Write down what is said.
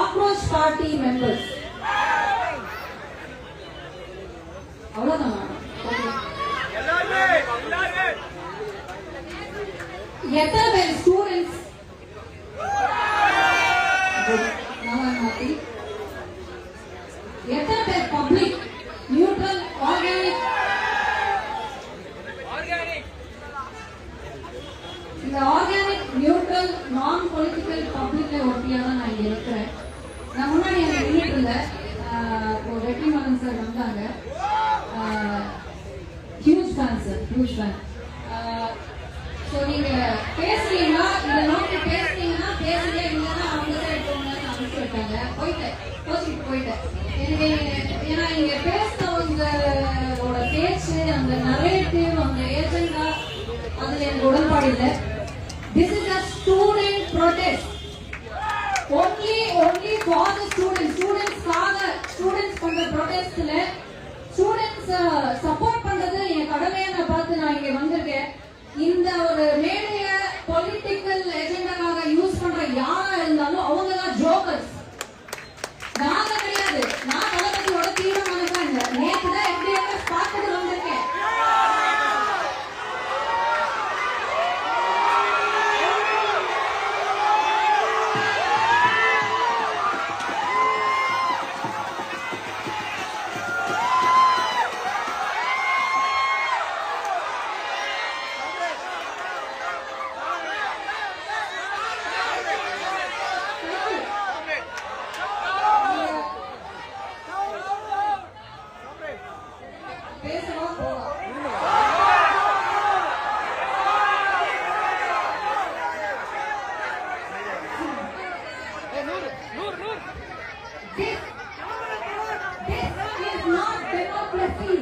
cockroach party members. அவ்வளவுதான். எத்தனை பேர் ஸ்டூடெண்ட்ஸ் எத்தனை பேர் பப்ளிக் நியூட்ரல் ஆர்கானிக் இந்த ஆர்கானிக் நியூட்ரல் நான் பொலிட்டிக்கல் பப்ளிக் ஒட்டியா தான் நான் இங்க இருக்கிறேன். நான் முன்னாடி எனக்கு நின்றுட்டு இருந்தேன். வெற்றிமாறன் சார் வந்தாங்க. Huge fan sir, huge fan. So நீங்க பேசுறீங்களா இதை நோக்கி பேசுறீங்கன்னா பேசுறீங்க, இல்லைன்னா அவங்க எடுத்தவங்கன்னு அனுப்பிச்சு விட்டாங்க. போயிட்டேன், கோச்சிட்டு போயிட்டேன். எனக்கு ஏன்னா இங்க பேசினவங்களோட பேச்சு, அந்த நரேட்டிவ், அந்த ஏஜெண்டா, அதுல எனக்கு உடன்பாடு இல்லை. This is a student protest. Only for the students. Students பண்ற protestல students support பண்றது என் கடமையை நான் பார்த்து நான் இங்க வந்திருக்கேன். இந்த ஒரு மேடைய பொலிட்டிக்கல் எஜெண்டாக்காக யூஸ் பண்ற யாரா இருந்தாலும் அவங்க தான் ஜோக்கர்ஸ். நாங்க கிடையாது. நான் தளபதியோட தீவிரமானதான் இல்லை. நேற்று தான் FDFS பார்த்துட்டு வந்திருக்கேன். This is not democracy.